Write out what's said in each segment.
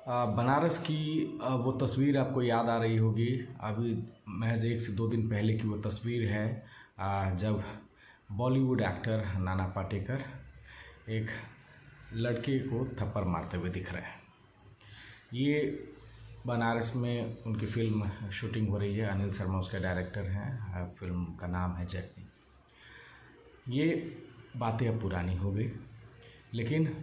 बनारस की वो तस्वीर आपको याद आ रही होगी। अभी महज 1 से 2 दिन पहले की वो तस्वीर है, जब बॉलीवुड एक्टर नाना पाटेकर एक लड़के को थप्पड़ मारते हुए दिख रहे हैं। ये बनारस में उनकी फिल्म शूटिंग हो रही है। अनिल शर्मा उसके डायरेक्टर हैं। फिल्म का नाम है जर्नी। ये बातें अब पुरानी हो गई, लेकिन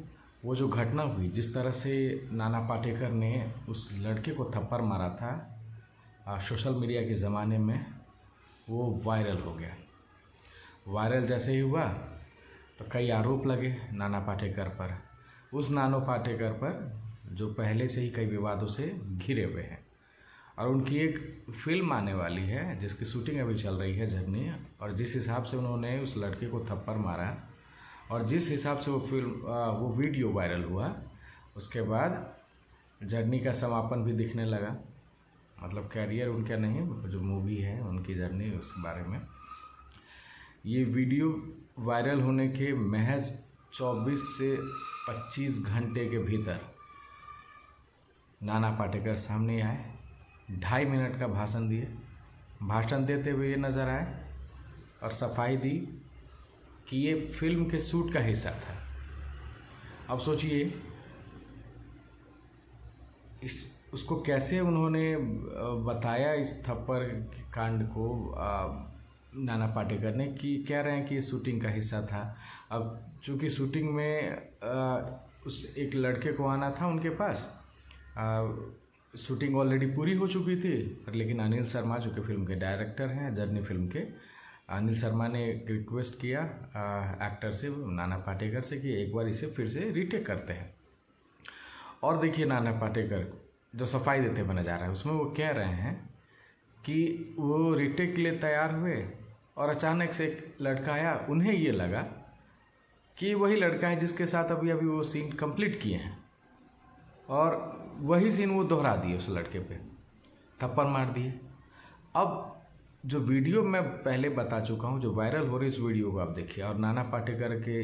वो जो घटना हुई, जिस तरह से नाना पाटेकर ने उस लड़के को थप्पड़ मारा था, सोशल मीडिया के ज़माने में वो वायरल हो गया। वायरल जैसे ही हुआ तो कई आरोप लगे नाना पाटेकर पर, उस नाना पाटेकर पर जो पहले से ही कई विवादों से घिरे हुए हैं। और उनकी एक फिल्म आने वाली है जिसकी शूटिंग अभी चल रही है, जर्नी। और जिस हिसाब से उन्होंने उस लड़के को थप्पड़ मारा और जिस हिसाब से वो वीडियो वायरल हुआ, उसके बाद जर्नी का समापन भी दिखने लगा। मतलब कैरियर उनका नहीं, जो मूवी है उनकी जर्नी, उस बारे में ये वीडियो वायरल होने के महज 24 से 25 घंटे के भीतर नाना पाटेकर सामने आए, 2.5 मिनट का भाषण दिए। भाषण देते हुए ये नज़र आए और सफाई दी कि ये फिल्म के शूट का हिस्सा था। अब सोचिए उसको कैसे उन्होंने बताया इस थप्पड़ कांड को नाना पाटेकर ने, कि कह रहे हैं कि ये शूटिंग का हिस्सा था। अब चूँकि शूटिंग में उस एक लड़के को आना था उनके पास, शूटिंग ऑलरेडी पूरी हो चुकी थी, लेकिन अनिल शर्मा जो कि फिल्म के डायरेक्टर हैं, जर्नी फिल्म के, अनिल शर्मा ने रिक्वेस्ट किया एक्टर से, नाना पाटेकर से, कि एक बार इसे फिर से रीटेक करते हैं। और देखिए नाना पाटेकर जो सफाई देते हुए नजर आ रहा है, उसमें वो कह रहे हैं कि वो रीटेक के लिए तैयार हुए और अचानक से एक लड़का आया। उन्हें ये लगा कि वही लड़का है जिसके साथ अभी वो सीन कंप्लीट किए हैं, और वही सीन वो दोहरा दिए, उस लड़के पे थप्पड़ मार दिए। अब जो वीडियो मैं पहले बता चुका हूँ, जो वायरल हो रही, इस वीडियो को आप देखिए, और नाना पाटेकर के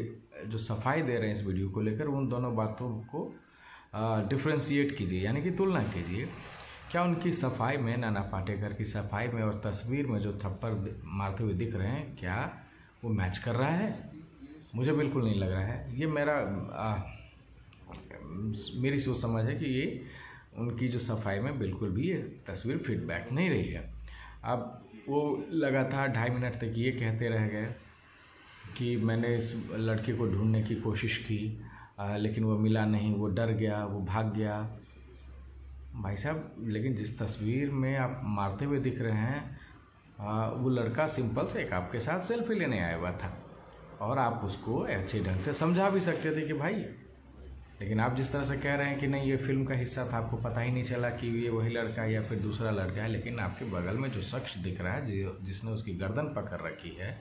जो सफाई दे रहे हैं इस वीडियो को लेकर, उन दोनों बातों को डिफ्रेंशिएट कीजिए, यानी कि तुलना कीजिए। क्या उनकी सफाई में, नाना पाटेकर की सफाई में और तस्वीर में जो थप्पड़ मारते हुए दिख रहे हैं, क्या वो मैच कर रहा है? मुझे बिल्कुल नहीं लग रहा है। ये मेरी सोच समझ है कि ये उनकी जो सफाई में बिल्कुल भी ये तस्वीर फीडबैक नहीं रही है। अब वो लगातार 2.5 मिनट तक ये कहते रह गए कि मैंने इस लड़के को ढूंढने की कोशिश की, लेकिन वो मिला नहीं, वो डर गया, वो भाग गया। भाई साहब, लेकिन जिस तस्वीर में आप मारते हुए दिख रहे हैं, वो लड़का सिंपल से एक आपके साथ सेल्फी लेने आया हुआ था, और आप उसको अच्छे ढंग से समझा भी सकते थे कि भाई, लेकिन आप जिस तरह से कह रहे हैं कि नहीं ये फिल्म का हिस्सा था, आपको पता ही नहीं चला कि ये वही लड़का है या फिर दूसरा लड़का है। लेकिन आपके बगल में जो शख्स दिख रहा है, जिसने उसकी गर्दन पकड़ रखी है,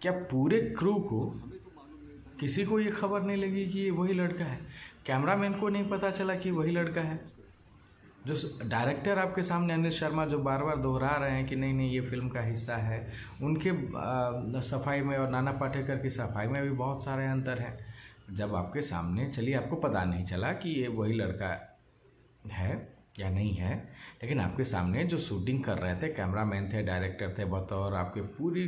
क्या पूरे क्रू को, किसी को ये खबर नहीं लगी कि ये वही लड़का है? कैमरामैन को नहीं पता चला कि वही लड़का है? जो डायरेक्टर आपके सामने अनिल शर्मा जो बार बार दोहरा रहे हैं कि नहीं नहीं ये फिल्म का हिस्सा है, उनके सफाई में और नाना पाटेकर की सफाई में भी बहुत सारे अंतर हैं। जब आपके सामने, चलिए आपको पता नहीं चला कि ये वही लड़का है या नहीं है, लेकिन आपके सामने जो शूटिंग कर रहे थे, कैमरामैन थे, डायरेक्टर थे, बतौर आपके पूरी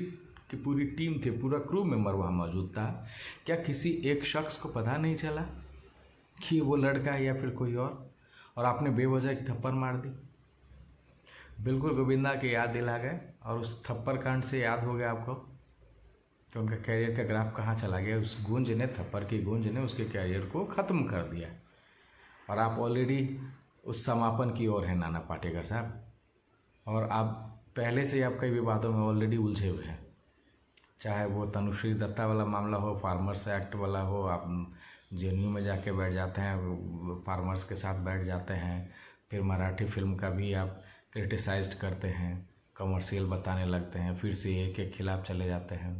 की पूरी टीम थे, पूरा क्रू मेंबर वहाँ मौजूद था, क्या किसी एक शख्स को पता नहीं चला कि वो लड़का है या फिर कोई और आपने बेवजह एक थप्पड़ मार दी? बिल्कुल गोविंदा के याद दिला गए, और उस थप्पड़ कांड से याद हो गया आपको कि उनका कैरियर का ग्राफ कहाँ चला गया। उस गूंज ने, थप्पड़ की गूंज ने उसके कैरियर को ख़त्म कर दिया, और आप ऑलरेडी उस समापन की ओर हैं नाना पाटेकर साहब। और आप पहले से ही आप कई विवादों में ऑलरेडी उलझे हुए हैं, चाहे वो तनुश्री दत्ता वाला मामला हो, फार्मर्स एक्ट वाला हो, आप जेएनयू में जाके बैठ जाते हैं, फार्मर्स के साथ बैठ जाते हैं, फिर मराठी फिल्म का भी आप क्रिटिसाइज्ड करते हैं, कमर्शियल बताने लगते हैं, फिर से के खिलाफ चले जाते हैं।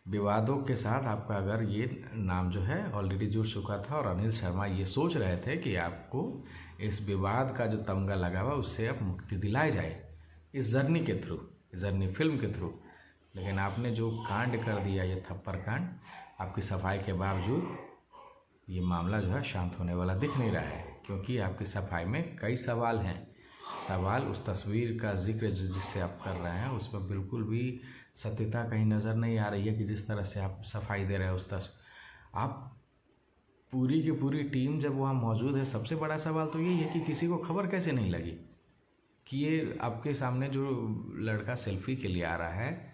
विवादों के साथ आपका अगर ये नाम जो है ऑलरेडी जुड़ चुका था, और अनिल शर्मा ये सोच रहे थे कि आपको इस विवाद का जो तमगा लगा हुआ उससे अब मुक्ति दिलाई जाए इस जर्नी के थ्रू, जर्नी फिल्म के थ्रू। लेकिन आपने जो कांड कर दिया, ये थप्पड़ कांड, आपकी सफाई के बावजूद ये मामला जो है शांत होने वाला दिख नहीं रहा है। क्योंकि आपकी सफाई में कई सवाल हैं। सवाल उस तस्वीर का जिक्र जिससे आप कर रहे हैं उसमें बिल्कुल भी सत्यता कहीं नज़र नहीं आ रही है कि जिस तरह से आप सफाई दे रहे हैं उस तस्वीर। आप पूरी की पूरी टीम जब वहाँ मौजूद है, सबसे बड़ा सवाल तो यही है कि किसी को खबर कैसे नहीं लगी कि ये आपके सामने जो लड़का सेल्फी के लिए आ रहा है,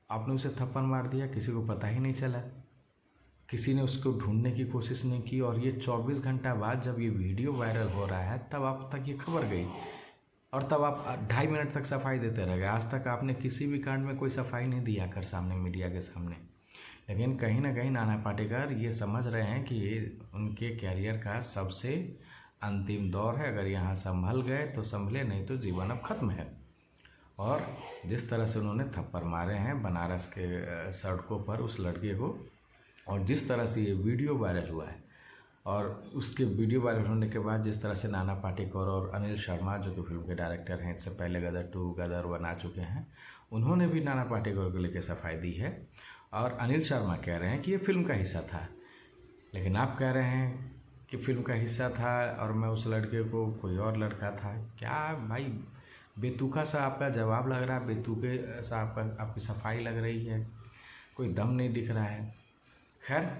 आपने उसे थप्पड़ मार दिया, किसी को पता ही नहीं चला, किसी ने उसको ढूंढने की कोशिश नहीं की। और ये 24 घंटा बाद जब ये वीडियो वायरल हो रहा है तब आप तक ये खबर गई, और तब आप 2.5 मिनट तक सफाई देते रह गए। आज तक आपने किसी भी कांड में कोई सफाई नहीं दिया कर सामने, मीडिया के सामने। लेकिन कहीं ना कहीं नाना पाटेकर ये समझ रहे हैं कि ये उनके कैरियर का सबसे अंतिम दौर है। अगर यहाँ संभल गए तो संभले, नहीं तो जीवन अब खत्म है। और जिस तरह से उन्होंने थप्पड़ मारे हैं बनारस के सड़कों पर उस लड़के को, और जिस तरह से ये वीडियो वायरल हुआ है, और उसके वीडियो वायरल होने के बाद जिस तरह से नाना पाटेकर और अनिल शर्मा जो कि फिल्म के डायरेक्टर हैं, इससे पहले गदर 2, गदर बना चुके हैं, उन्होंने भी नाना पाटेकर को लेकर सफाई दी है। और अनिल शर्मा कह रहे हैं कि ये फिल्म का हिस्सा था, लेकिन आप कह रहे हैं कि फिल्म का हिस्सा था और मैं उस लड़के को कोई और लड़का था। क्या भाई, बेतुका सा आपका जवाब लग रहा है, बेतुके सा आपकी सफाई लग रही है, कोई दम नहीं दिख रहा है। खैर,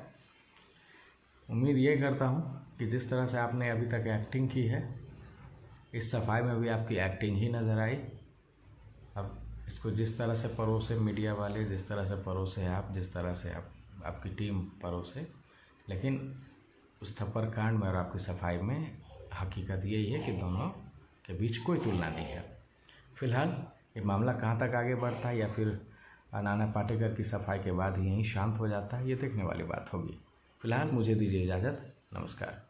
उम्मीद ये करता हूँ कि जिस तरह से आपने अभी तक एक्टिंग की है, इस सफाई में भी आपकी एक्टिंग ही नज़र आई। अब इसको जिस तरह से परोसे मीडिया वाले, जिस तरह से परोसे आप, जिस तरह से आपकी टीम परोसे, लेकिन उस थप्पड़ कांड में और आपकी सफाई में हकीकत यही है कि दोनों के बीच कोई तुलना नहीं है। फिलहाल ये मामला कहाँ तक आगे बढ़ता है, या फिर नाना पाटेकर की सफाई के बाद ही यहीं शांत हो जाता है, ये देखने वाली बात होगी। फिलहाल मुझे दीजिए इजाज़त। नमस्कार।